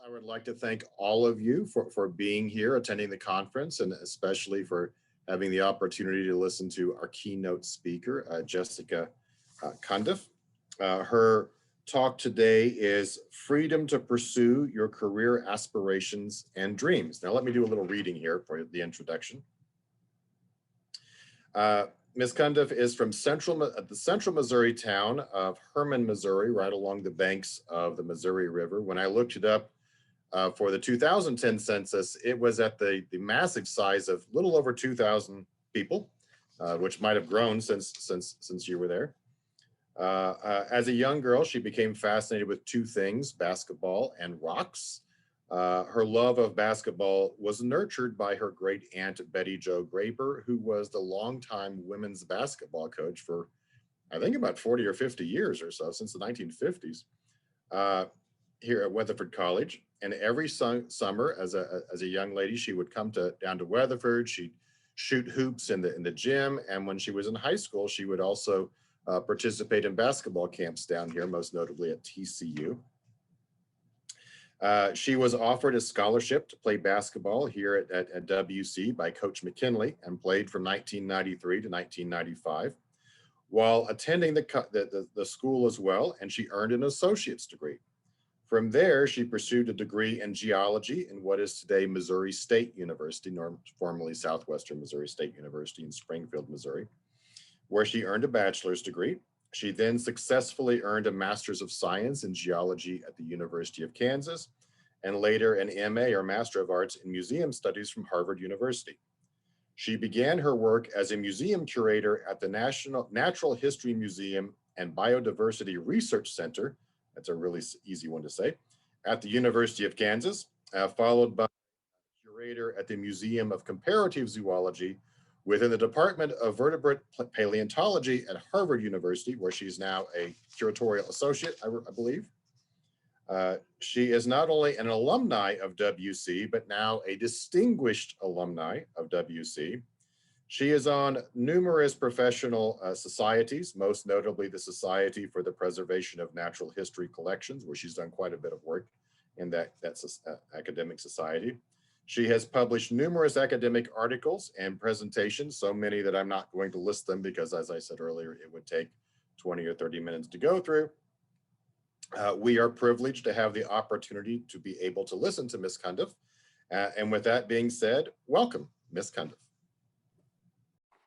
I would like to thank all of you for being here, attending the conference, and especially for having the opportunity to listen to our keynote speaker, Jessica Cundiff. Her talk today is Freedom to Pursue Your Career Aspirations and Dreams. Now, let me do a little reading here for the introduction. Ms. Cundiff is from the central Missouri town of Hermann, Missouri, right along the banks of the Missouri River. When I looked it up for the 2010 census, it was at the massive size of little over 2,000 people, which might have grown since you were there. As a young girl, she became fascinated with two things, basketball and rocks. Her love of basketball was nurtured by her great aunt, Betty Jo Graper, who was the longtime women's basketball coach for, I think, about 40 or 50 years or so, since the 1950s, here at Weatherford College. And every summer, as a young lady, she would come down to Weatherford. She'd shoot hoops in the gym. And when she was in high school, she would also participate in basketball camps down here, most notably at TCU. She was offered a scholarship to play basketball here at WC by Coach McKinley and played from 1993 to 1995 while attending the school as well, and she earned an associate's degree. From there, she pursued a degree in geology in what is today Missouri State University, formerly Southwestern Missouri State University in Springfield, Missouri, where she earned a bachelor's degree. She then successfully earned a Master's of Science in Geology at the University of Kansas, and later an MA or Master of Arts in Museum Studies from Harvard University. She began her work as a museum curator at the Natural History Museum and Biodiversity Research Center, that's a really easy one to say, at the University of Kansas, followed by curator at the Museum of Comparative Zoology within the Department of Vertebrate Paleontology at Harvard University, where she's now a curatorial associate, I believe. She is not only an alumni of WC, but now a distinguished alumni of WC. She is on numerous professional societies, most notably the Society for the Preservation of Natural History Collections, where she's done quite a bit of work in that academic society. She has published numerous academic articles and presentations, so many that I'm not going to list them because, as I said earlier, it would take 20 or 30 minutes to go through. We are privileged to have the opportunity to be able to listen to Ms. Cundiff. And with that being said, welcome, Ms. Cundiff.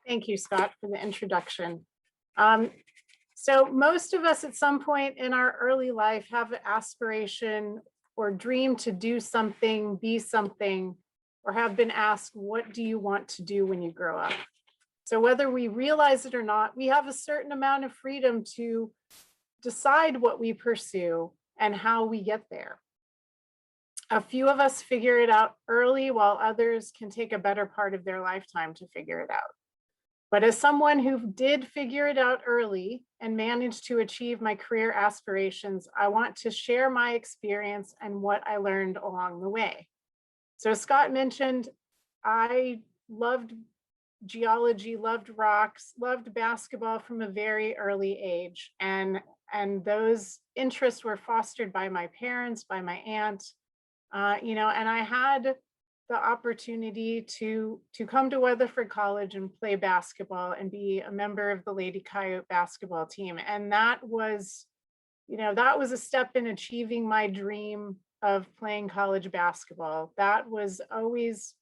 Thank you, Scott, for the introduction. So most of us at some point in our early life have an aspiration or dream to do something, be something, or have been asked, what do you want to do when you grow up? So whether we realize it or not, we have a certain amount of freedom to decide what we pursue and how we get there. A few of us figure it out early, while others can take a better part of their lifetime to figure it out. But as someone who did figure it out early and managed to achieve my career aspirations, I want to share my experience and what I learned along the way. So as Scott mentioned, I loved geology, loved rocks, loved basketball from a very early age. And those interests were fostered by my parents, by my aunt, and I had the opportunity to come to Weatherford College and play basketball and be a member of the Lady Coyote basketball team. And that was a step in achieving my dream of playing college basketball. That was always,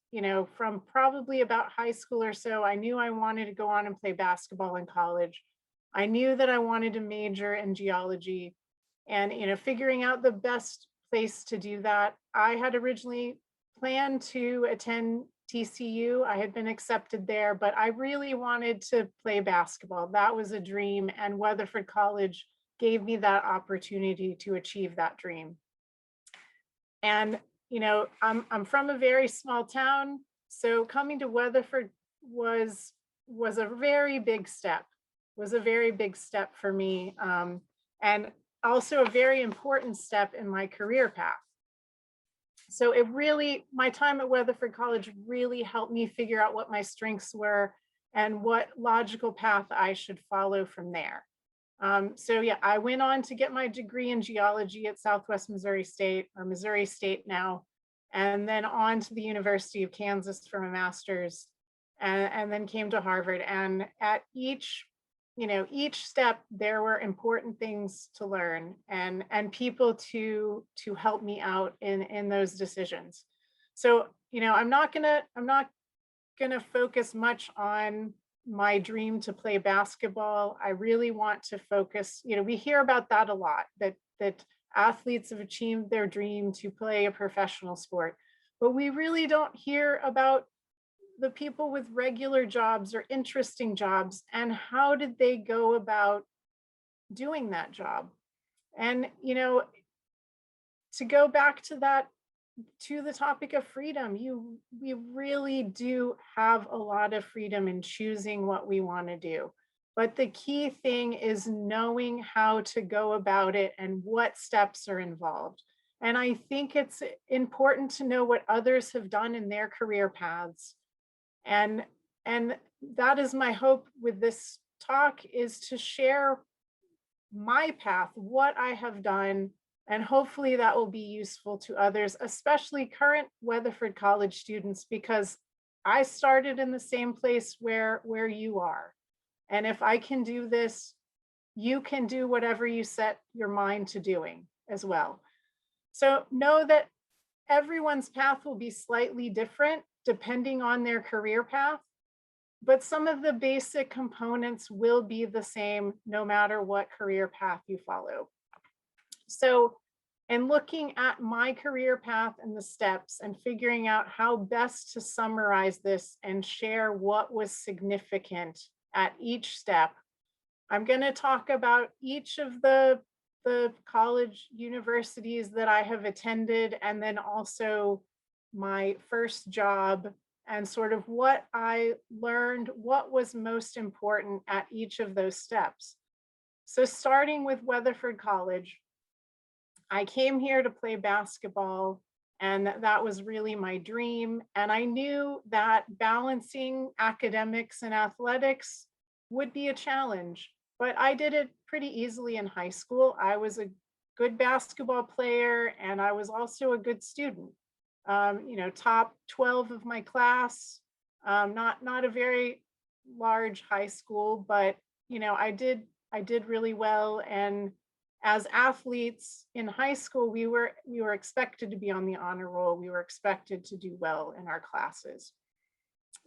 from probably about high school or so, I knew I wanted to go on and play basketball in college. I knew that I wanted to major in geology, and, figuring out the best place to do that. I had originally planned to attend TCU. I had been accepted there, but I really wanted to play basketball. That was a dream, and Weatherford College gave me that opportunity to achieve that dream. And, I'm from a very small town, so coming to Weatherford was a very big step, for me, and also a very important step in my career path. So my time at Weatherford College really helped me figure out what my strengths were and what logical path I should follow from there. So yeah, I went on to get my degree in geology at Southwest Missouri State, or Missouri State now, and then on to the University of Kansas for my master's, and then came to Harvard. And at each, each step, there were important things to learn and people to help me out in those decisions. So, I'm not gonna focus much on my dream to play basketball. I really want to focus, we hear about that a lot, that athletes have achieved their dream to play a professional sport, but we really don't hear about the people with regular jobs or interesting jobs and how did they go about doing that job. And to go back to that, to the topic of freedom, we really do have a lot of freedom in choosing what we want to do. But the key thing is knowing how to go about it and what steps are involved. And I think it's important to know what others have done in their career paths. And that is my hope with this talk, is to share my path, what I have done, and hopefully that will be useful to others, especially current Weatherford College students, because I started in the same place where you are. And if I can do this, you can do whatever you set your mind to doing as well. So know that everyone's path will be slightly different depending on their career path, but some of the basic components will be the same no matter what career path you follow. So, in looking at my career path and the steps and figuring out how best to summarize this and share what was significant at each step, I'm going to talk about each of the college universities that I have attended, and then also my first job, and sort of what I learned, what was most important at each of those steps. So starting with Weatherford College, I came here to play basketball, and that was really my dream. And I knew that balancing academics and athletics would be a challenge, but I did it pretty easily in high school. I was a good basketball player, and I was also a good student. Top 12 of my class, not a very large high school, but I did really well. And as athletes in high school, we were expected to be on the honor roll. We were expected to do well in our classes.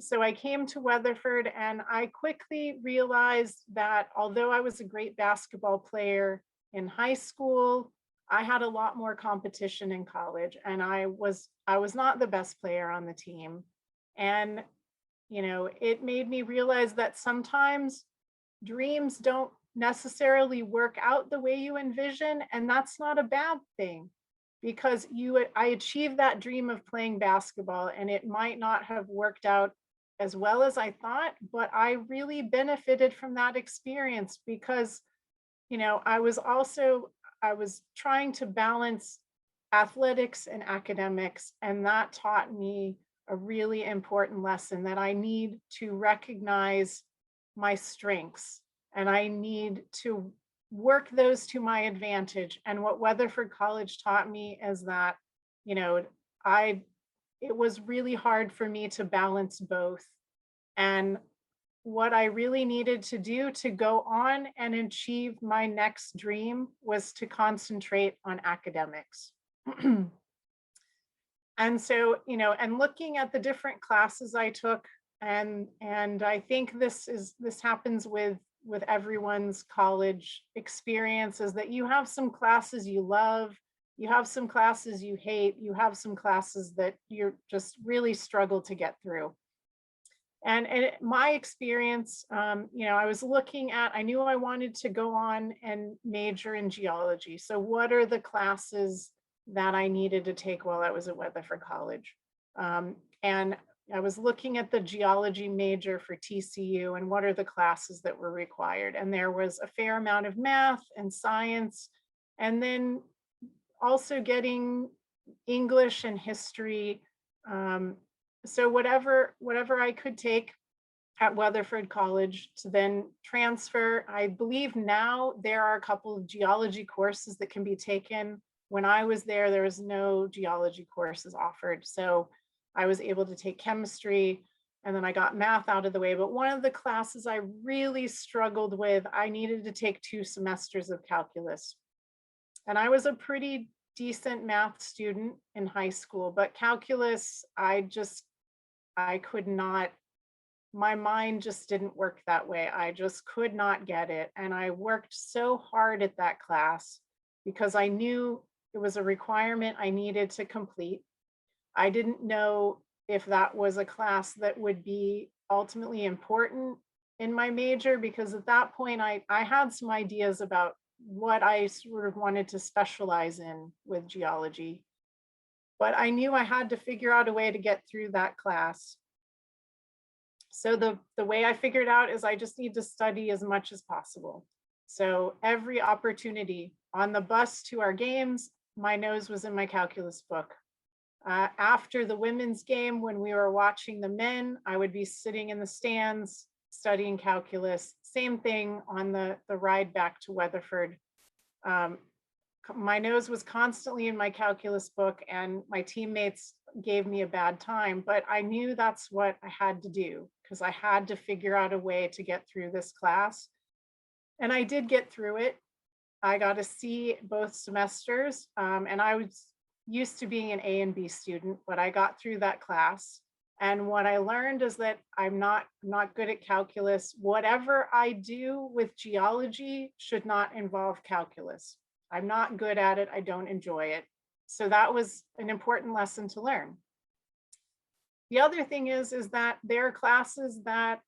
So I came to Weatherford, and I quickly realized that although I was a great basketball player in high school, I had a lot more competition in college, and I was not the best player on the team. And it made me realize that sometimes dreams don't necessarily work out the way you envision, and that's not a bad thing, because I achieved that dream of playing basketball, and it might not have worked out as well as I thought, but I really benefited from that experience because I was trying to balance athletics and academics, and that taught me a really important lesson, that I need to recognize my strengths and I need to work those to my advantage. And what Weatherford College taught me is that, it was really hard for me to balance both. And what I really needed to do to go on and achieve my next dream was to concentrate on academics. And so, and looking at the different classes I took, and I think this happens with everyone's college experience, is that you have some classes you love, you have some classes you hate, you have some classes that you're just really struggle to get through. And my experience, I was looking at, I knew I wanted to go on and major in geology. So what are the classes that I needed to take while I was at Weatherford College? And I was looking at the geology major for TCU and what are the classes that were required. And there was a fair amount of math and science, and then also getting English and history. So whatever I could take, at Weatherford College to then transfer. I believe now there are a couple of geology courses that can be taken. When I was there was no geology courses offered. So I was able to take chemistry, and then I got math out of the way. But one of the classes I really struggled with, I needed to take 2 semesters of calculus. And I was a pretty decent math student in high school, but calculus, I could not, my mind just didn't work that way. I just could not get it. And I worked so hard at that class because I knew it was a requirement I needed to complete. I didn't know if that was a class that would be ultimately important in my major, because at that point I had some ideas about what I sort of wanted to specialize in with geology. But I knew I had to figure out a way to get through that class. So the way I figured out is I just need to study as much as possible. So every opportunity on the bus to our games, my nose was in my calculus book. After the women's game, when we were watching the men, I would be sitting in the stands studying calculus. Same thing on the ride back to Weatherford. My nose was constantly in my calculus book, and my teammates gave me a bad time, but I knew that's what I had to do because I had to figure out a way to get through this class. And I did get through it. I got a C both semesters, and I was used to being an A and B student, but I got through that class. And what I learned is that I'm not good at calculus. Whatever I do with geology should not involve calculus. I'm not good at it. I don't enjoy it. So that was an important lesson to learn. The other thing is that there are classes that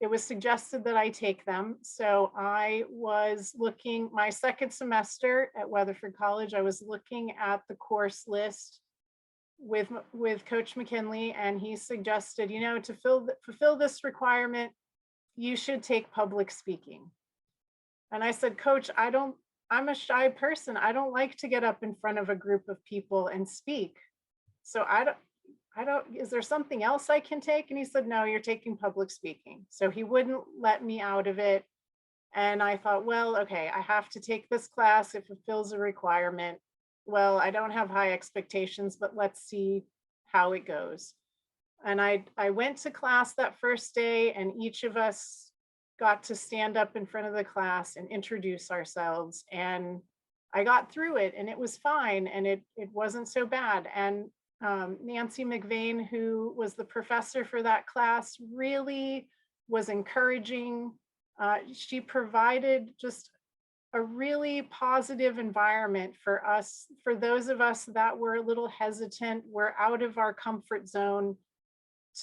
it was suggested that I take them. So I was looking, my second semester at Weatherford College, I was looking at the course list with Coach McKinley, and he suggested, you know, to fulfill this requirement, you should take public speaking. And I said, Coach, I'm a shy person. I don't like to get up in front of a group of people and speak. So is there something else I can take? And he said, no, you're taking public speaking. So he wouldn't let me out of it. And I thought, well, okay, I have to take this class. It fulfills a requirement. Well, I don't have high expectations, but let's see how it goes. And I went to class that first day, and each of us got to stand up in front of the class and introduce ourselves. And I got through it, and it was fine, and it wasn't so bad. And Nancy McVeigh, who was the professor for that class, really was encouraging. She provided just a really positive environment for us, for those of us that were a little hesitant, we're out of our comfort zone,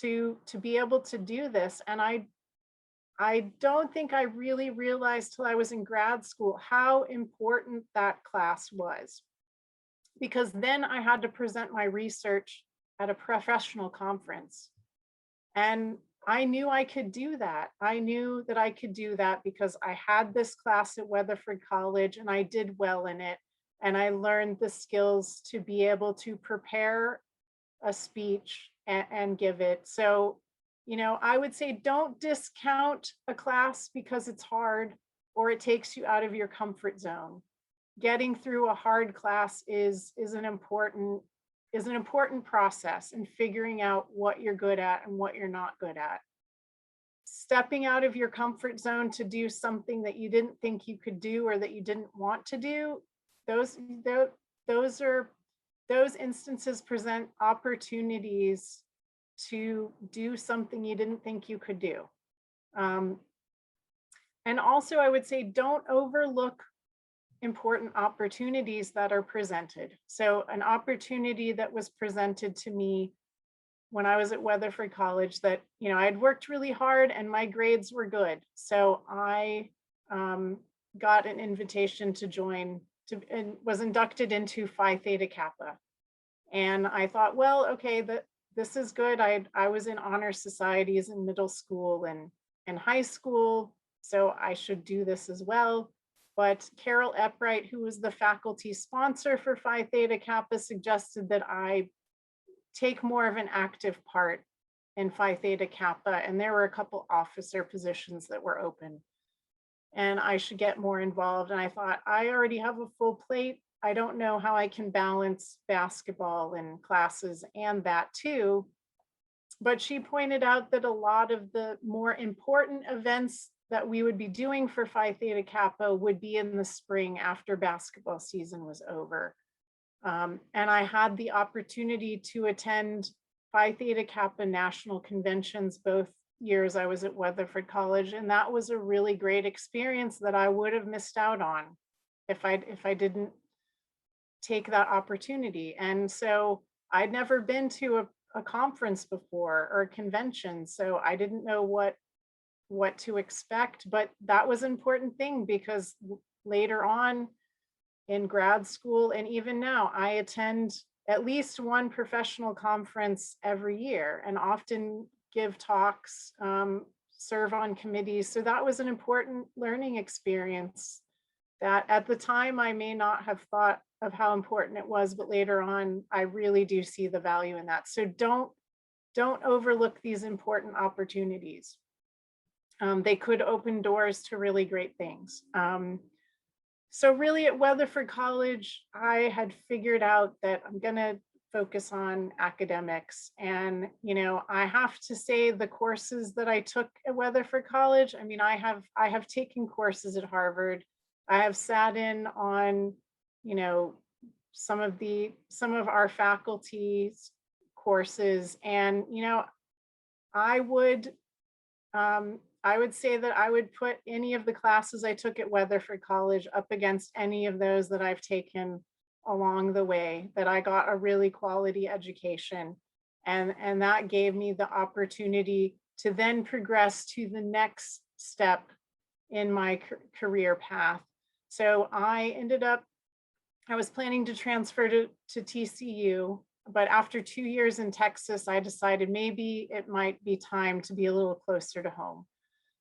to be able to do this. And I don't think I really realized till I was in grad school how important that class was, because then I had to present my research at a professional conference. And I knew I could do that. I knew that I could do that because I had this class at Weatherford College and I did well in it. And I learned the skills to be able to prepare a speech and give it. So, you know, I would say don't discount a class because it's hard or it takes you out of your comfort zone. Getting through a hard class is an important process in figuring out what you're good at and what you're not good at. Stepping out of your comfort zone to do something that you didn't think you could do or that you didn't want to do, those instances present opportunities to do something you didn't think you could do. And also, I would say don't overlook important opportunities that are presented. So an opportunity that was presented to me when I was at Weatherford College, that, you know, I had worked really hard and my grades were good. So I got an invitation to join, and was inducted into Phi Theta Kappa. And I thought, well, okay, this is good. I was in honor societies in middle school and high school, so I should do this as well. But Carol Eppright, who was the faculty sponsor for Phi Theta Kappa, suggested that I take more of an active part in Phi Theta Kappa, and there were a couple officer positions that were open. And I should get more involved. And I thought, I already have a full plate. I don't know how I can balance basketball and classes and that too. But she pointed out that a lot of the more important events that we would be doing for Phi Theta Kappa would be in the spring after basketball season was over. And I had the opportunity to attend Phi Theta Kappa national conventions both years I was at Weatherford College, and that was a really great experience that I would have missed out on if I didn't take that opportunity. And so I'd never been to a conference before or a convention, so I didn't know what to expect, but that was an important thing because later on in grad school and even now, I attend at least one professional conference every year and often give talks, serve on committees. So that was an important learning experience that at the time I may not have thought of how important it was, but later on, I really do see the value in that. So don't overlook these important opportunities. They could open doors to really great things. So really at Weatherford College, I had figured out that I'm gonna focus on academics. And, I have to say the courses that I took at Weatherford College, I mean, I have taken courses at Harvard. I have sat in on, some of our faculty's courses. And, I would say that I would put any of the classes I took at Weatherford College up against any of those that I've taken along the way, that I got a really quality education. And that gave me the opportunity to then progress to the next step in my career path. So I was planning to transfer to TCU, but after 2 years in Texas, I decided maybe it might be time to be a little closer to home.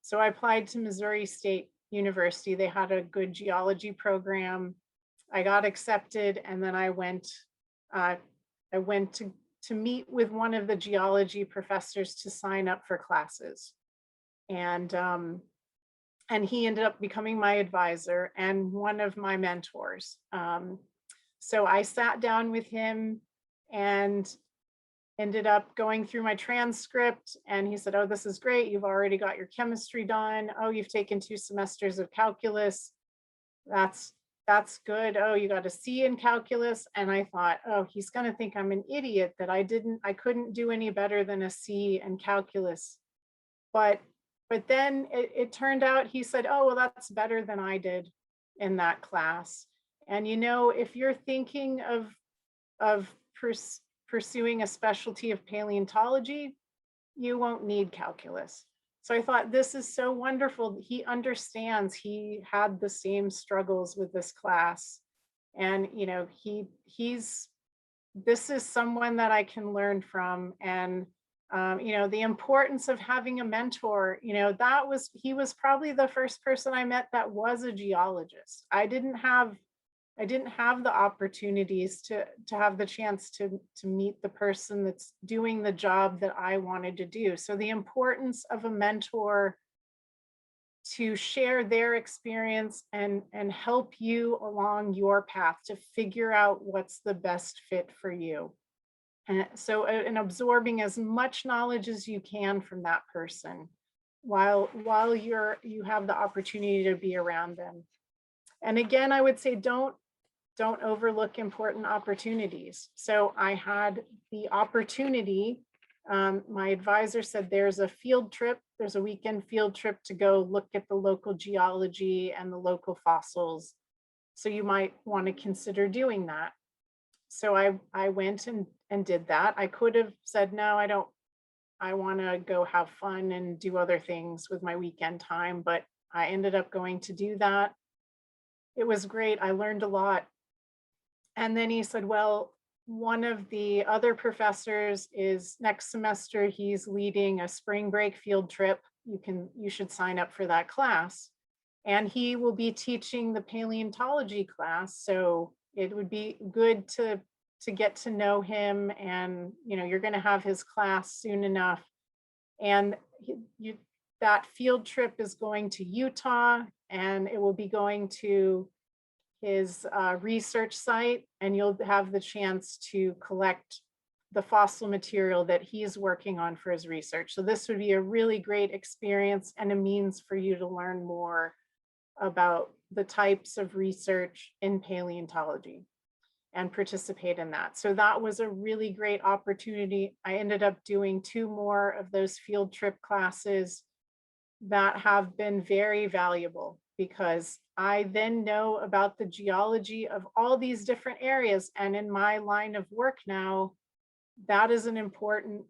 So I applied to Missouri State University. They had a good geology program. I got accepted, and then I went to meet with one of the geology professors to sign up for classes. And he ended up becoming my advisor and one of my mentors. So I sat down with him and ended up going through my transcript, and he said, "Oh, this is great. You've already got your chemistry done. Oh, you've taken 2 semesters of calculus. That's good. Oh, you got a C in calculus." And I thought, oh, he's going to think I'm an idiot that I couldn't do any better than a C in calculus. But then it turned out, he said, "Oh, well, that's better than I did in that class." And if you're thinking of pursuing a specialty of paleontology, you won't need calculus. So I thought, this is so wonderful. He understands. He had the same struggles with this class. And, this is someone that I can learn from. And, the importance of having a mentor, he was probably the first person I met that was a geologist. I didn't have the opportunities to have the chance to meet the person that's doing the job that I wanted to do. So the importance of a mentor to share their experience and help you along your path to figure out what's the best fit for you. And so and absorbing as much knowledge as you can from that person while you have the opportunity to be around them. And again, I would say don't overlook important opportunities. So I had the opportunity, my advisor said there's a weekend field trip to go look at the local geology and the local fossils. So you might want to consider doing that. So I went and did that. I could have said, no, I want to go have fun and do other things with my weekend time, but I ended up going to do that. It was great. I learned a lot. And then he said, well, one of the other professors is next semester, he's leading a spring break field trip. You should sign up for that class. And he will be teaching the paleontology class. So it would be good to get to know him. And, you're going to have his class soon enough. And that field trip is going to Utah, and it will be going to his research site, and you'll have the chance to collect the fossil material that he's working on for his research. So this would be a really great experience and a means for you to learn more about the types of research in paleontology and participate in that. So that was a really great opportunity. I ended up doing 2 more of those field trip classes that have been very valuable, because I then know about the geology of all these different areas. And in my line of work now, that is an important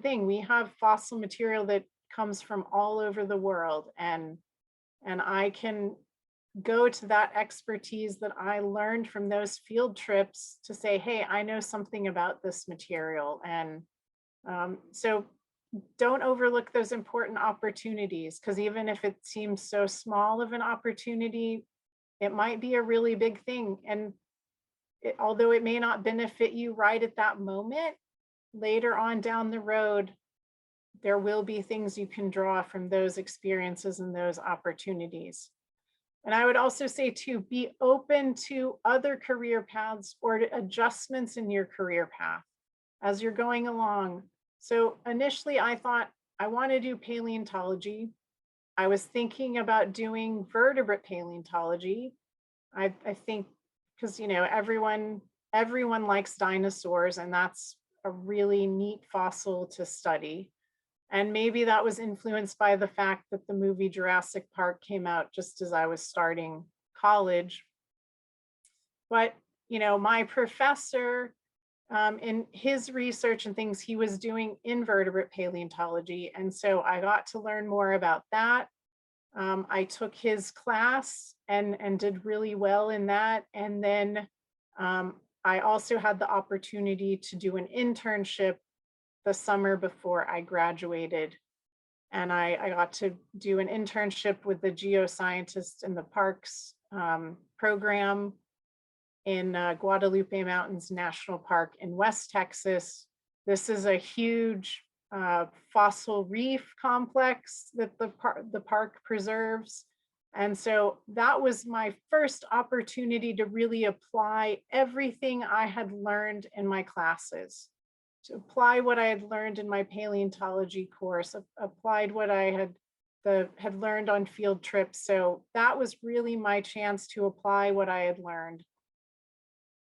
thing. We have fossil material that comes from all over the world, and I can go to that expertise that I learned from those field trips to say, hey, I know something about this material. And so don't overlook those important opportunities, because even if it seems so small of an opportunity, it might be a really big thing. And although it may not benefit you right at that moment, later on down the road, there will be things you can draw from those experiences and those opportunities. And I would also say too, be open to other career paths or to adjustments in your career path as you're going along. So initially I thought I want to do paleontology. I was thinking about doing vertebrate paleontology. I think because, you know, everyone likes dinosaurs, and that's a really neat fossil to study. And maybe that was influenced by the fact that the movie Jurassic Park came out just as I was starting college. But, you know, my professor, in his research and things, he was doing invertebrate paleontology. And so I got to learn more about that. I took his class and did really well in that. And then I also had the opportunity to do an internship the summer before I graduated. And I got to do an internship with the geoscientists in the parks program in Guadalupe Mountains National Park in West Texas. This is a huge fossil reef complex that the park preserves. And so that was my first opportunity to really apply everything I had learned in my classes, to apply what I had learned in my paleontology course, applied what I had learned on field trips. So that was really my chance to apply what I had learned.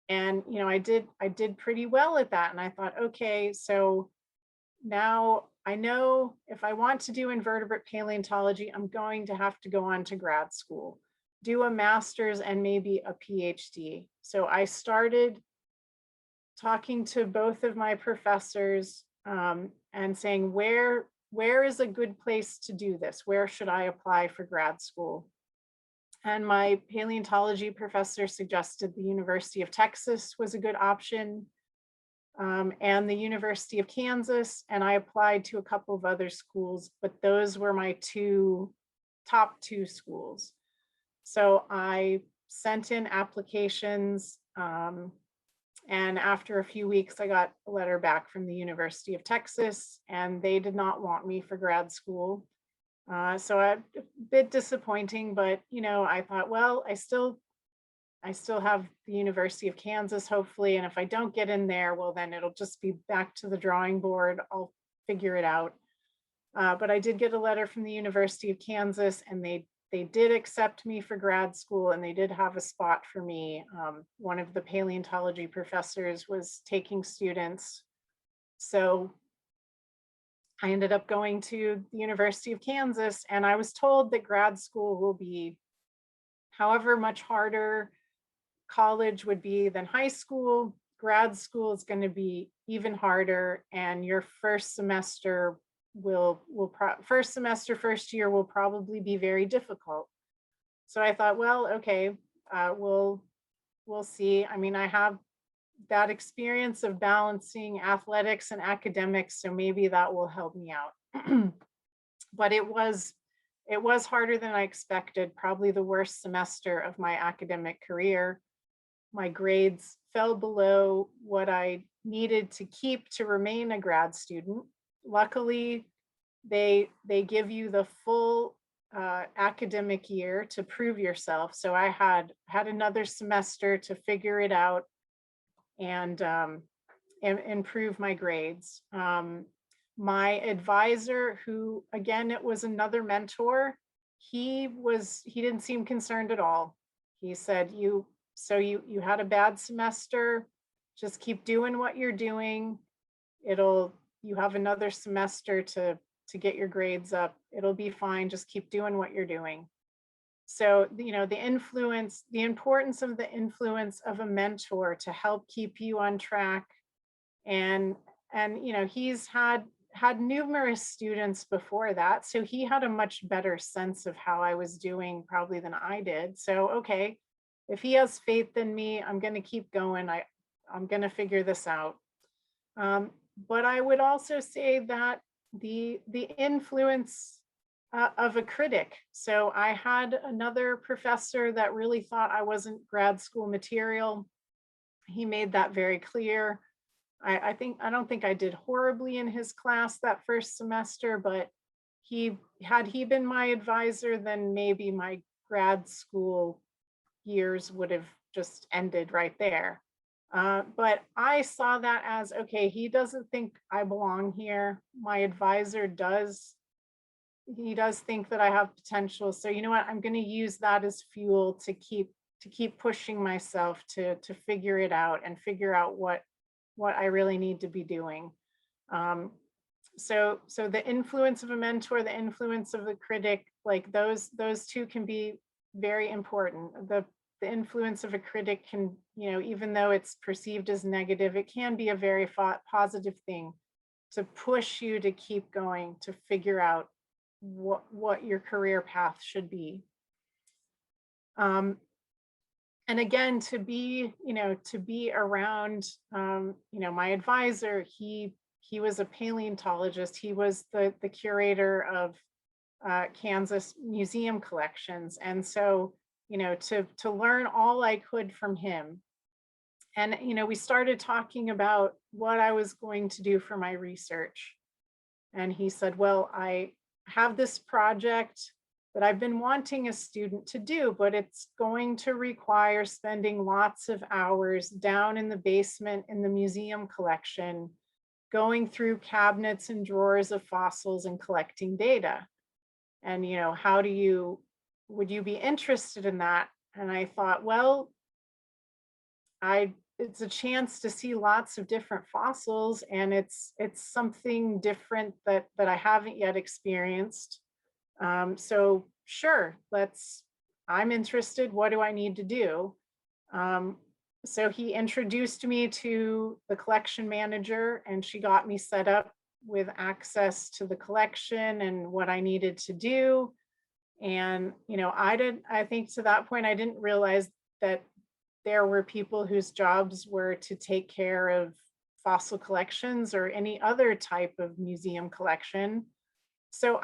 And, you know, I did pretty well at that. And I thought, okay, so now I know if I want to do invertebrate paleontology, I'm going to have to go on to grad school, do a master's and maybe a PhD. So I started talking to both of my professors and saying, where is a good place to do this? Where should I apply for grad school? And my paleontology professor suggested the University of Texas was a good option, and the University of Kansas. And I applied to a couple of other schools, but those were my top two schools. So I sent in applications, and after a few weeks, I got a letter back from the University of Texas, and they did not want me for grad school. So a bit disappointing, but, you know, I thought, well, I still have the University of Kansas, hopefully. And if I don't get in there, well, then it'll just be back to the drawing board. I'll figure it out. But I did get a letter from the University of Kansas, and they did accept me for grad school, and they did have a spot for me. One of the paleontology professors was taking students. So I ended up going to the University of Kansas, and I was told that grad school will be however much harder college would be than high school. Grad school is going to be even harder, and your first semester first year will probably be very difficult. So I thought, well, okay, we'll see. I mean, I have that experience of balancing athletics and academics, so maybe that will help me out. But it was harder than I expected, probably the worst semester of my academic career. My grades fell below what I needed to keep to remain a grad student. luckily, they give you the full academic year to prove yourself. So I had another semester to figure it out and improve my grades. My advisor, who again, it was another mentor, he didn't seem concerned at all. He said, you had a bad semester, just keep doing what you're doing. You have another semester to get your grades up. It'll be fine. Just keep doing what you're doing. So, the importance of the influence of a mentor to help keep you on track. And he's had numerous students before that. So he had a much better sense of how I was doing probably than I did. So, okay, if he has faith in me, I'm going to keep going. I'm going to figure this out. But I would also say that the influence of a critic. So I had another professor that really thought I wasn't grad school material. He made that very clear. I don't think I did horribly in his class that first semester, but had he been my advisor, then maybe my grad school years would have just ended right there. But I saw that as, okay, he doesn't think I belong here. My advisor does. He does think that I have potential. So you know what? I'm going to use that as fuel to keep pushing myself to figure it out and figure out what I really need to be doing. So the influence of a mentor, the influence of the critic, like those two can be very important. The influence of a critic can, even though it's perceived as negative, it can be a very positive thing to push you to keep going, to figure out what your career path should be. And again, to be around, my advisor, he was a paleontologist. He was the curator of Kansas museum collections. And so, to learn all I could from him. And, we started talking about what I was going to do for my research. And he said, well, I have this project that I've been wanting a student to do, but it's going to require spending lots of hours down in the basement in the museum collection, going through cabinets and drawers of fossils and collecting data. And, would you be interested in that? And I thought, well, it's a chance to see lots of different fossils, and it's something different that I haven't yet experienced. So sure, I'm interested. What do I need to do? So he introduced me to the collection manager, and she got me set up with access to the collection and what I needed to do. And, I think to that point, I didn't realize that there were people whose jobs were to take care of fossil collections or any other type of museum collection. So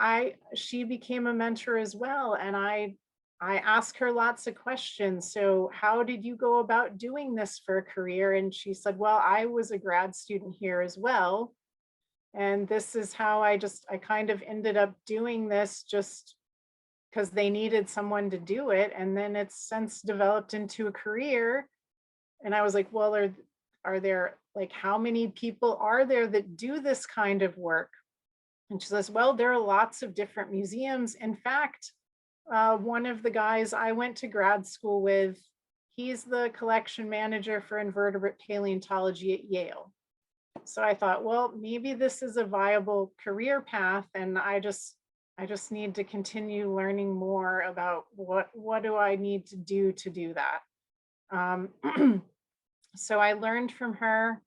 she became a mentor as well. And I asked her lots of questions. So how did you go about doing this for a career? And she said, well, I was a grad student here as well. And this is how I kind of ended up doing this just because they needed someone to do it. And then it's since developed into a career. And I was like, well, are there, like, how many people are there that do this kind of work? And she says, well, there are lots of different museums. In fact, one of the guys I went to grad school with, he's the collection manager for invertebrate paleontology at Yale. So I thought, well, maybe this is a viable career path, and I just need to continue learning more about what do I need to do that. So I learned from her.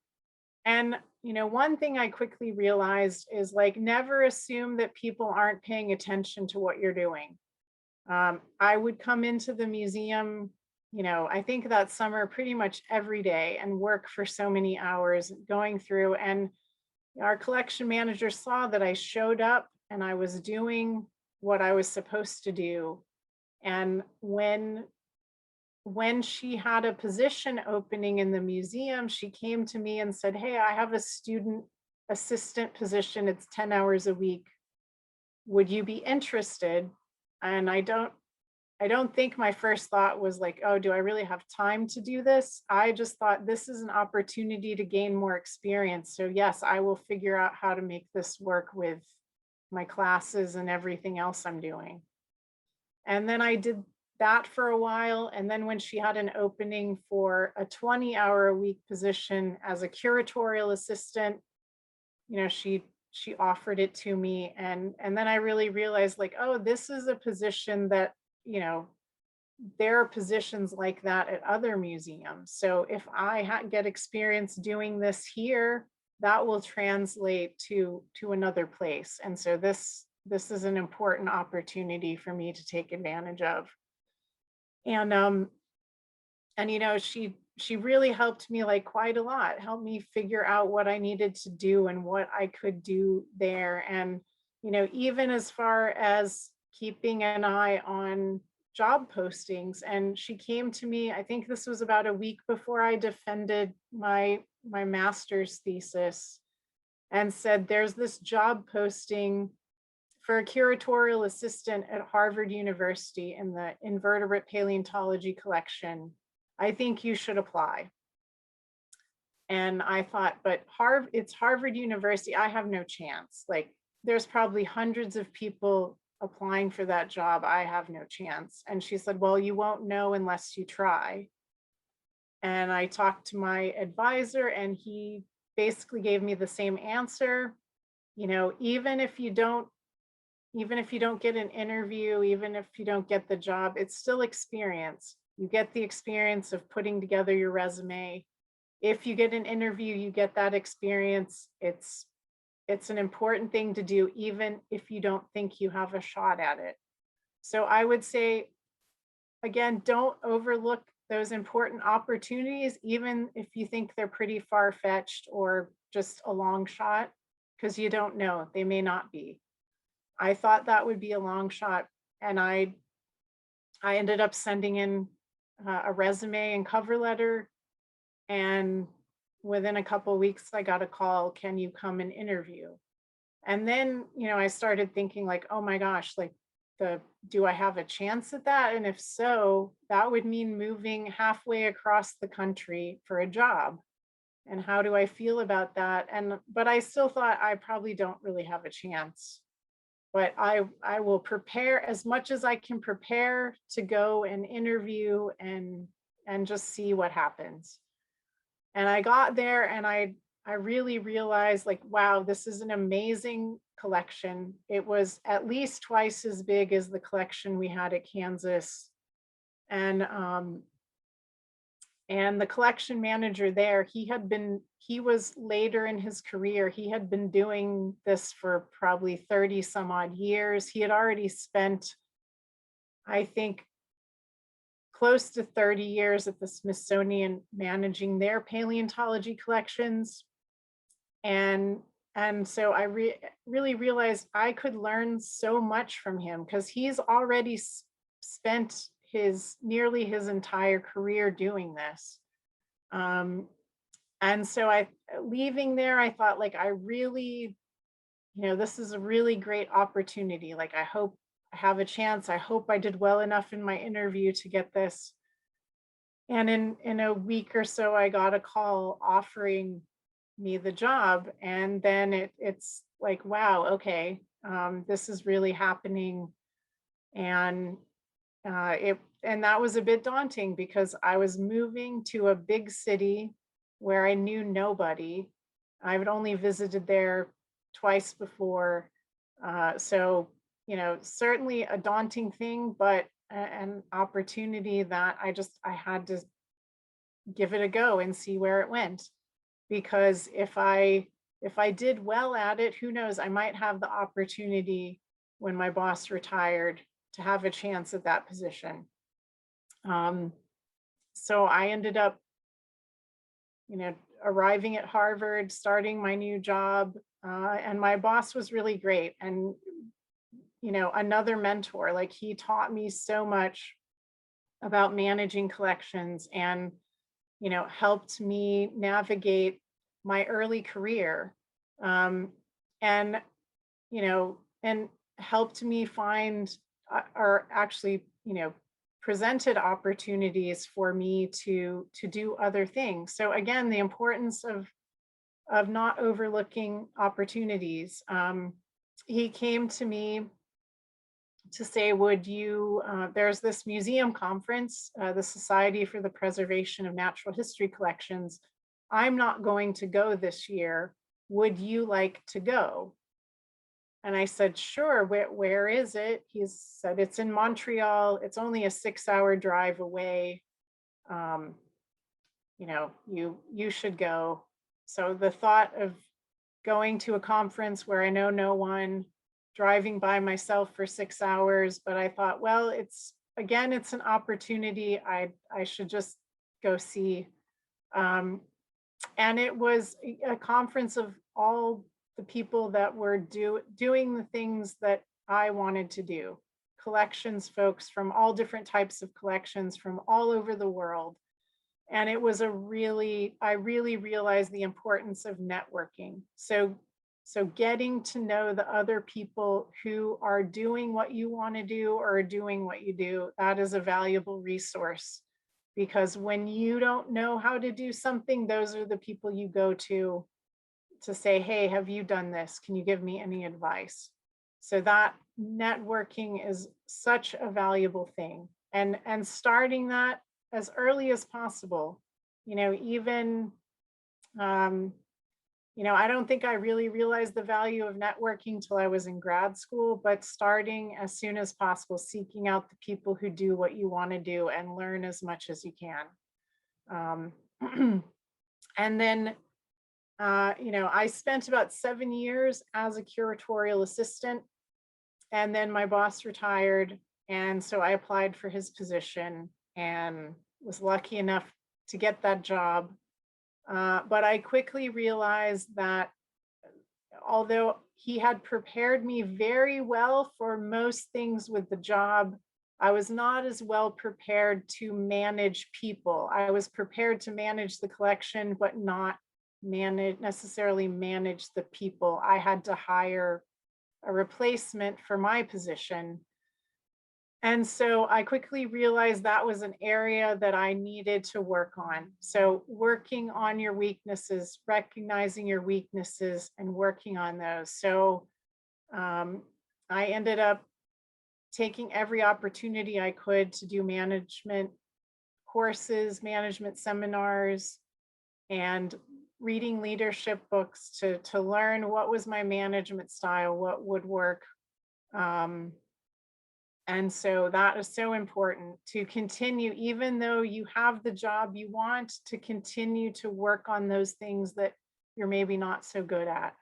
And, one thing I quickly realized is, like, never assume that people aren't paying attention to what you're doing. I would come into the museum, I think that summer pretty much every day and work for so many hours going through. And our collection manager saw that I showed up and I was doing what I was supposed to do. And when she had a position opening in the museum, she came to me and said, hey, I have a student assistant position. It's 10 hours a week. Would you be interested? And I don't think my first thought was like, oh, do I really have time to do this? I just thought this is an opportunity to gain more experience. So yes, I will figure out how to make this work with my classes and everything else I'm doing. And then I did that for a while. And then when she had an opening for a 20-hour-a-week position as a curatorial assistant, you know, she offered it to me. And then I really realized like, oh, this is a position that, you know, there are positions like that at other museums. So if I get experience doing this here, that will translate to another place. And so this is an important opportunity for me to take advantage of. And you know, she really helped me like quite a lot, helped me figure out what I needed to do and what I could do there. And, you know, even as far as keeping an eye on job postings. And she came to me, I think this was about a week before I defended my master's thesis, and said, there's this job posting for a curatorial assistant at Harvard University in the Invertebrate Paleontology collection. I think you should apply. And I thought, but it's Harvard University. I have no chance. Like, there's probably hundreds of people applying for that job. I have no chance. And she said, well, you won't know unless you try. And I talked to my advisor, and he basically gave me the same answer. You know, even if you don't get an interview, even if you don't get the job, it's still experience. You get the experience of putting together your resume. If you get an interview, you get that experience. It's an important thing to do, even if you don't think you have a shot at it. So I would say, again, don't overlook those important opportunities, even if you think they're pretty far-fetched or just a long shot, because you don't know, they may not be. I thought that would be a long shot, and I ended up sending in a resume and cover letter, and within a couple of weeks I got a call, can you come and interview? And then, you know, I started thinking like, oh my gosh, like, do I have a chance at that? And if so, that would mean moving halfway across the country for a job. And how do I feel about that? But I still thought I probably don't really have a chance. But I will prepare as much as I can prepare to go and interview and just see what happens. And I got there, and I really realized like, wow, this is an amazing collection. It was at least twice as big as the collection we had at Kansas. And the collection manager there, he was later in his career. He had been doing this for probably 30 some odd years. He had already spent, I think, close to 30 years at the Smithsonian managing their paleontology collections. And so I really realized I could learn so much from him, because he's already spent nearly his entire career doing this. And so leaving there, I thought like, I really, you know, this is a really great opportunity. Like, I hope I have a chance. I hope I did well enough in my interview to get this. And in a week or so, I got a call offering me the job. And then it's like, wow, okay, this is really happening. And that was a bit daunting, because I was moving to a big city where I knew nobody. I had only visited there twice before. So, you know, certainly a daunting thing, but an opportunity that I had to give it a go and see where it went. Because if I did well at it, who knows, I might have the opportunity when my boss retired to have a chance at that position. So I ended up, you know, arriving at Harvard, starting my new job, and my boss was really great. And, you know, another mentor, like, he taught me so much about managing collections, and, you know, helped me navigate my early career. And, and helped me find, or actually, presented opportunities for me to do other things. So again, the importance of not overlooking opportunities. He came to me to say, would you, there's this museum conference, the Society for the Preservation of Natural History Collections. I'm not going to go this year. Would you like to go? And I said, sure, where is it? He said, it's in Montreal. It's only a 6-hour drive away. You should go. So the thought of going to a conference where I know no one, driving by myself for 6 hours, but I thought, well, it's an opportunity. I should just go see. And it was a conference of all the people that were doing the things that I wanted to do. Collections folks from all different types of collections from all over the world. And it was I really realized the importance of networking. So getting to know the other people who are doing what you want to do or are doing what you do, that is a valuable resource. Because when you don't know how to do something, those are the people you go to say, hey, have you done this? Can you give me any advice? So that networking is such a valuable thing. And starting that as early as possible, even, I don't think I really realized the value of networking till I was in grad school, but starting as soon as possible, seeking out the people who do what you want to do and learn as much as you can. And then, I spent about 7 years as a curatorial assistant, and then my boss retired. And so I applied for his position and was lucky enough to get that job. But I quickly realized that although he had prepared me very well for most things with the job, I was not as well prepared to manage people. I was prepared to manage the collection, but not necessarily manage the people. I had to hire a replacement for my position. And so I quickly realized that was an area that I needed to work on. So working on your weaknesses, recognizing your weaknesses and working on those. So I ended up taking every opportunity I could to do management courses, management seminars, and reading leadership books to learn what was my management style, what would work. And so that is so important to continue, even though you have the job you want, to continue to work on those things that you're maybe not so good at.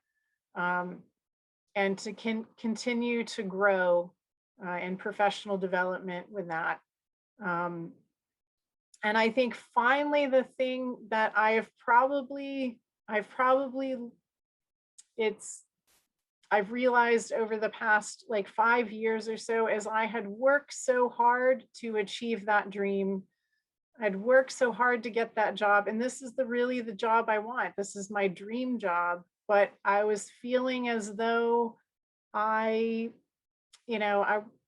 And to continue to grow in professional development with that. And I think finally, the thing that I've realized over the past like 5 years or so, as I had worked so hard to achieve that dream. I'd worked so hard to get that job. And this is really the job I want. This is my dream job. But I was feeling as though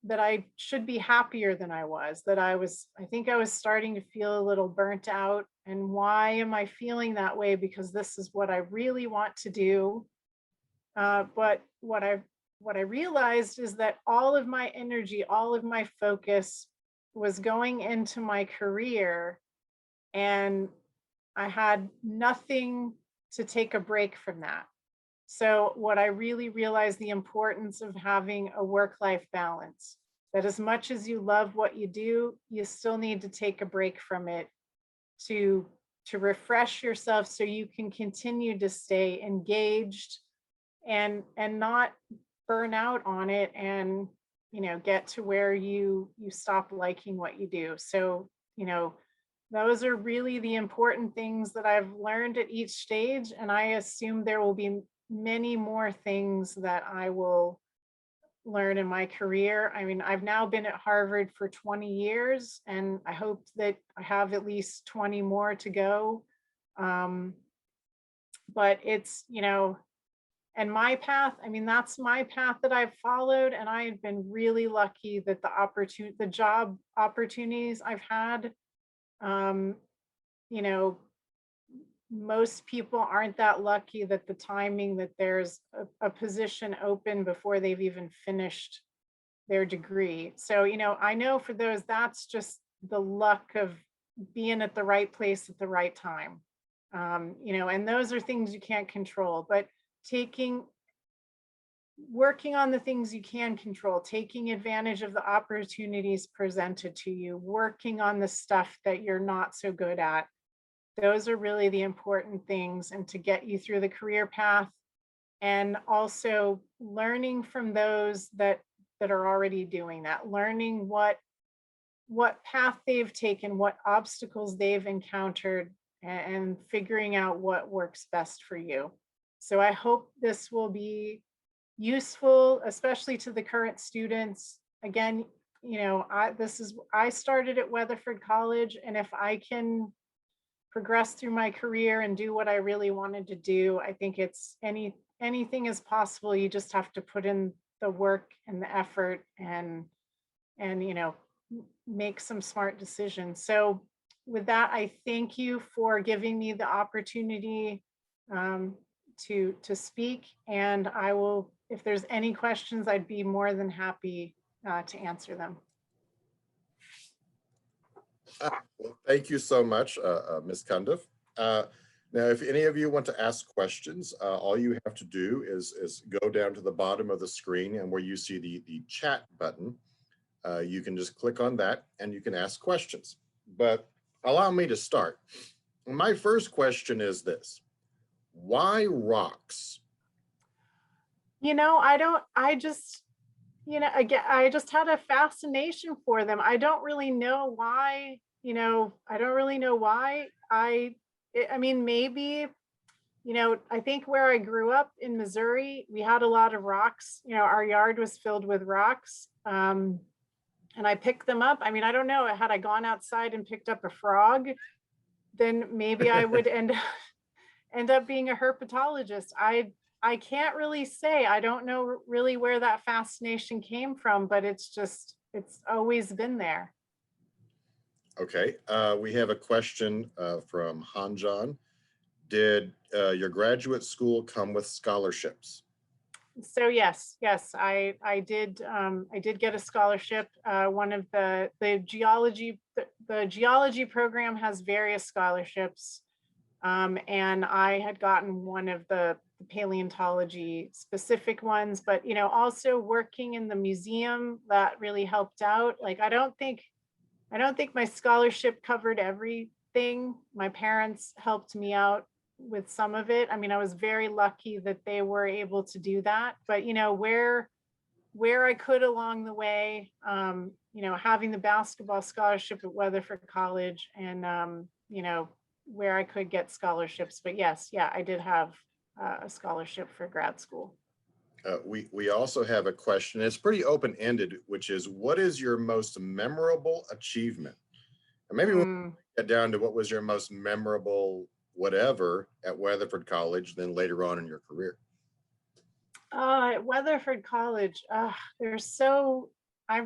that I should be happier than I was, I think I was starting to feel a little burnt out. And why am I feeling that way? Because this is what I really want to do. But what I realized is that all of my energy, all of my focus was going into my career, and I had nothing to take a break from that. So what I really realized, the importance of having a work-life balance, that as much as you love what you do, you still need to take a break from it to refresh yourself so you can continue to stay engaged and not burn out on it and get to where you stop liking what you do. So those are really the important things that I've learned at each stage, and I assume there will be many more things that I will learn in my career. I mean, I've now been at Harvard for 20 years, and I hope that I have at least 20 more to go. But it's, And my path, I mean, that's my path that I've followed. And I have been really lucky that the job opportunities I've had, you know, most people aren't that lucky that the timing that there's a position open before they've even finished their degree. So, you know, I know for those, that's just the luck of being at the right place at the right time. You know, and those are things you can't control, but working on the things you can control, taking advantage of the opportunities presented to you, working on the stuff that you're not so good at. Those are really the important things, and to get you through the career path, and also learning from those that are already doing that, learning what path they've taken, what obstacles they've encountered, and figuring out what works best for you. So I hope this will be useful, especially to the current students. Again, you know, I started at Weatherford College, and if I can progress through my career and do what I really wanted to do, I think anything is possible. You just have to put in the work and the effort, and you know, make some smart decisions. So with that, I thank you for giving me the opportunity to speak, and I will, if there's any questions, I'd be more than happy to answer them. Well, thank you so much, Ms. Cundiff. Now, if any of you want to ask questions, all you have to do is go down to the bottom of the screen, and where you see the chat button, you can just click on that and you can ask questions. But allow me to start. My first question is this: why rocks? You know, again, I just had a fascination for them. I don't really know why, you know, I don't really know why. I mean, maybe, you know, I think where I grew up in Missouri, we had a lot of rocks. You know, our yard was filled with rocks. And I picked them up. I mean, I don't know, had I gone outside and picked up a frog, then maybe I would end up being a herpetologist. I can't really say. I don't know really where that fascination came from, but it's always been there. Okay, we have a question from Hanjan. Did your graduate school come with scholarships? So yes, I did get a scholarship. One of the geology program has various scholarships, and I had gotten one of the paleontology specific ones. But you know, also working in the museum, that really helped out. Like I don't think my scholarship covered everything. My parents helped me out with some of it. I mean, I was very lucky that they were able to do that. But you know, where I could along the way, you know, having the basketball scholarship at Weatherford College, and you know, where I could get scholarships. But yes, yeah, I did have a scholarship for grad school. We also have a question. It's pretty open-ended, which is, what is your most memorable achievement? And maybe we'll get down to what was your most memorable whatever at Weatherford College, then later on in your career. At Weatherford College, I've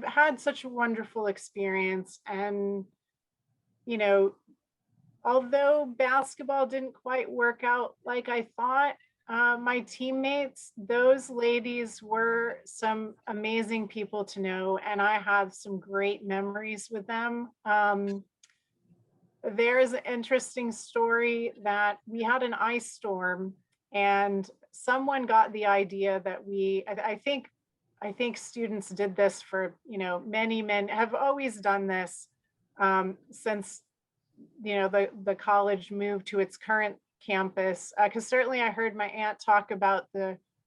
had such a wonderful experience. And, you know, although basketball didn't quite work out like I thought, my teammates, those ladies were some amazing people to know, and I have some great memories with them. There's an interesting story that we had an ice storm, and someone got the idea that I think students did this for, you know, many men have always done this since, you know, the college moved to its current campus. Because certainly I heard my aunt talk about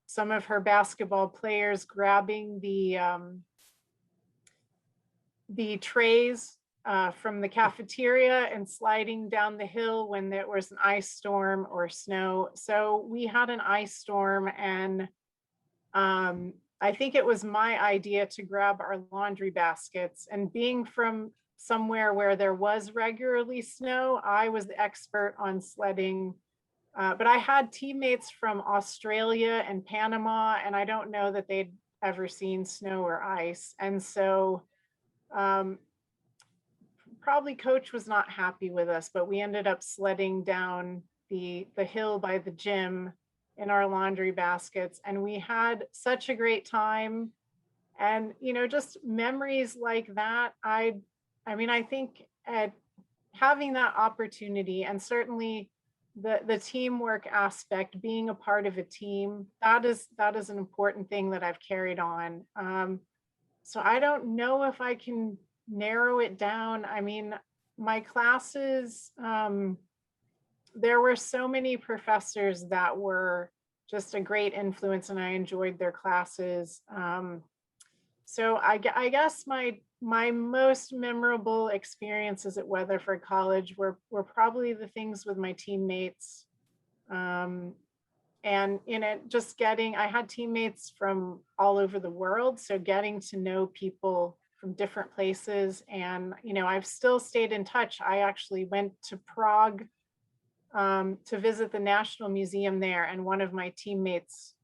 some of her basketball players grabbing the trays from the cafeteria and sliding down the hill when there was an ice storm or snow. So we had an ice storm, and I think it was my idea to grab our laundry baskets. And being from somewhere where there was regularly snow, I was the expert on sledding But I had teammates from Australia and Panama, and I don't know that they'd ever seen snow or ice. And so um, probably coach was not happy with us, but we ended up sledding down the hill by the gym in our laundry baskets. And we had such a great time. And, just memories like that. I mean, I think at having that opportunity, and certainly the teamwork aspect, being a part of a team, that is an important thing that I've carried on. So I don't know if I can narrow it down. I mean, my classes, there were so many professors that were just a great influence, and I enjoyed their classes. So I guess my most memorable experiences at Weatherford College were probably the things with my teammates. And in it, just I had teammates from all over the world. So getting to know people from different places. And, I've still stayed in touch. I actually went to Prague to visit the National Museum there. And one of my teammates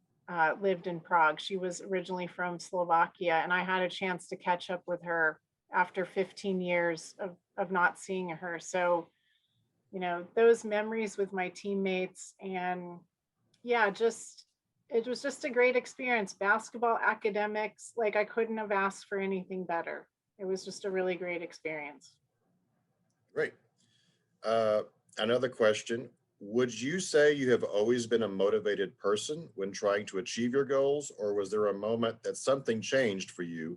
lived in Prague. She was originally from Slovakia, and I had a chance to catch up with her after 15 years of not seeing her. So, those memories with my teammates, and yeah, it was just a great experience. Basketball, academics, like I couldn't have asked for anything better. It was just a really great experience. Great. Another question. Would you say you have always been a motivated person when trying to achieve your goals, or was there a moment that something changed for you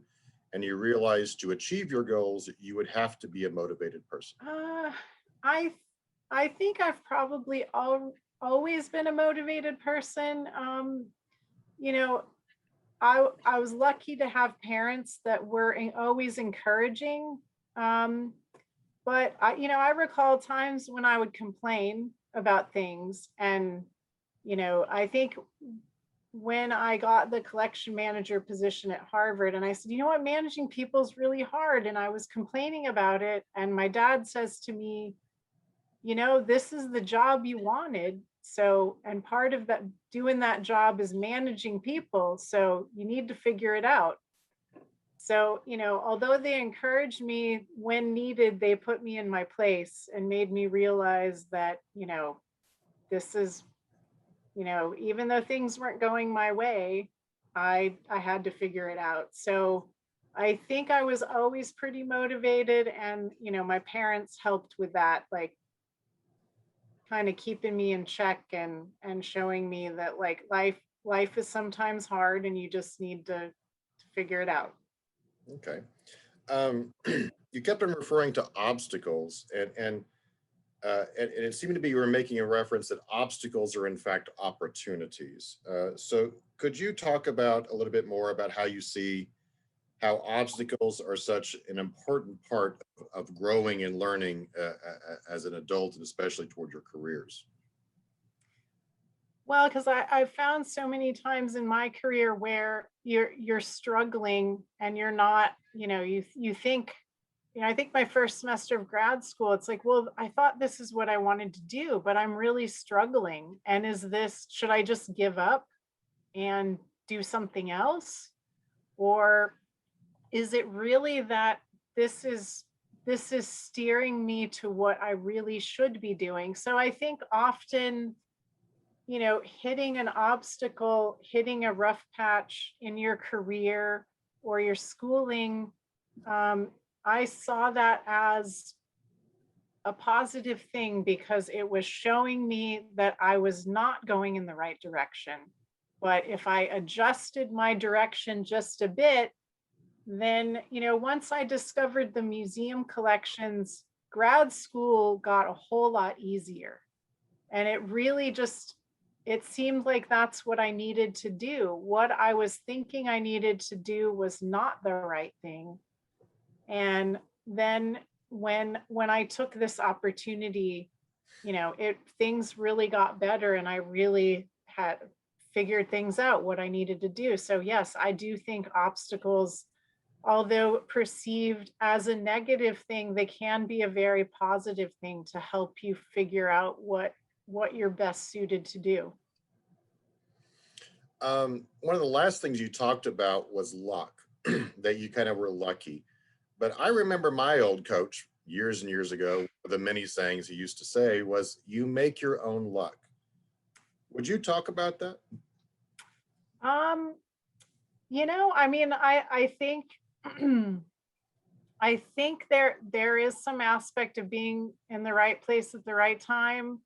and you realized to achieve your goals, you would have to be a motivated person? I think I've probably always been a motivated person. I was lucky to have parents that were always encouraging. But I recall times when I would complain about things. And, I think when I got the collection manager position at Harvard, and I said, managing people is really hard. And I was complaining about it. And my dad says to me, this is the job you wanted. So, and part of that, doing that job is managing people. So you need to figure it out. So, although they encouraged me when needed, they put me in my place and made me realize that, this is, even though things weren't going my way, I had to figure it out. So I think I was always pretty motivated, and, my parents helped with that, like kind of keeping me in check and showing me that like life is sometimes hard and you just need to figure it out. Okay. You kept on referring to obstacles, and it seemed to be you were making a reference that obstacles are in fact opportunities. So could you talk about a little bit more about how you see how obstacles are such an important part of growing and learning as an adult, and especially toward your careers? Well, because I've found so many times in my career where you're struggling and you're not, you think, I think my first semester of grad school, it's like, well, I thought this is what I wanted to do, but I'm really struggling. And should I just give up and do something else? Or is it really that this is steering me to what I really should be doing? So I think often, hitting an obstacle, hitting a rough patch in your career or your schooling, I saw that as a positive thing because it was showing me that I was not going in the right direction. But if I adjusted my direction just a bit, then, once I discovered the museum collections, grad school got a whole lot easier. And it really it seemed like that's what I needed to do. What I was thinking I needed to do was not the right thing. And then when I took this opportunity, things really got better, and I really had figured things out what I needed to do. So yes, I do think obstacles, although perceived as a negative thing, they can be a very positive thing to help you figure out what what you're best suited to do. One of the last things you talked about was luck, that you kind of were lucky. But I remember my old coach years and years ago, the many sayings he used to say was, you make your own luck. Would you talk about that? You know, I mean, I think I think there is some aspect of being in the right place at the right time,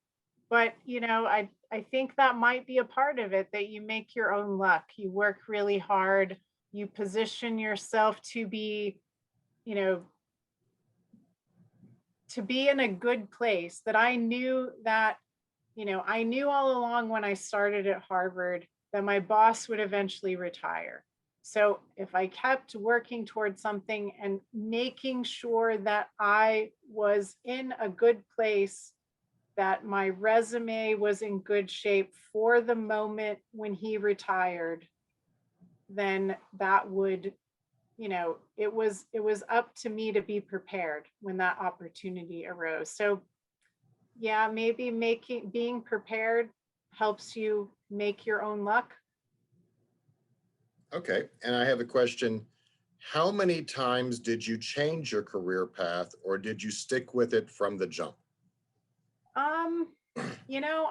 but you know, I think that might be a part of it, that you make your own luck. You work really hard, you position yourself to be, you know, to be in a good place. That I knew that, you know, I knew all along when I started at Harvard that my boss would eventually retire. So if I kept working towards something and making sure that I was in a good place, that my resume was in good shape for the moment when he retired, then that would, you know, it was up to me to be prepared when that opportunity arose. So yeah, maybe being prepared helps you make your own luck. Okay, and I have a question. How many times did you change your career path, or did you stick with it from the jump? You know,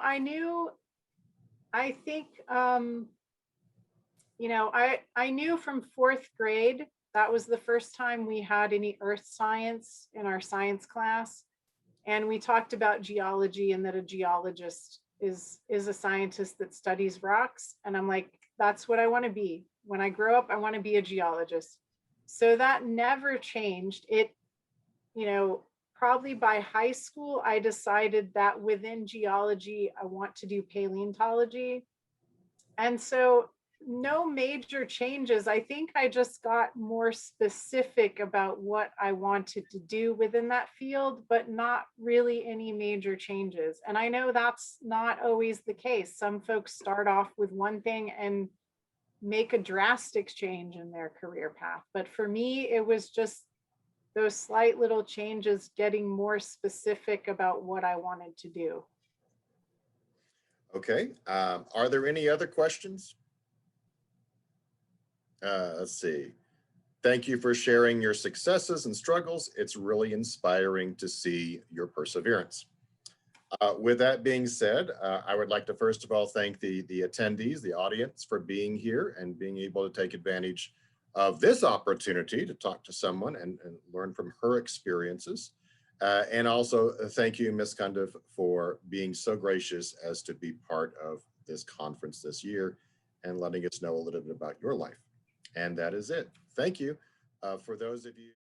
I think, you know, I knew from fourth grade, that was the first time we had any earth science in our science class. And we talked about geology, and that a geologist is a scientist that studies rocks. And I'm like, that's what I want to be. When I grow up, I want to be a geologist. So that never changed. It, you know, probably by high school, I decided that within geology, I want to do paleontology. And so no major changes. I think I just got more specific about what I wanted to do within that field, but not really any major changes. And I know that's not always the case. Some folks start off with one thing and make a drastic change in their career path. But for me, it was just those slight little changes, getting more specific about what I wanted to do. Okay, are there any other questions? Let's see. Thank you for sharing your successes and struggles. It's really inspiring to see your perseverance. With that being said, I would like to first of all thank the attendees, the audience, for being here and being able to take advantage of this opportunity to talk to someone and learn from her experiences. And also thank you, Ms. Cundiff, for being so gracious as to be part of this conference this year and letting us know a little bit about your life. And that is it. Thank you. For those of you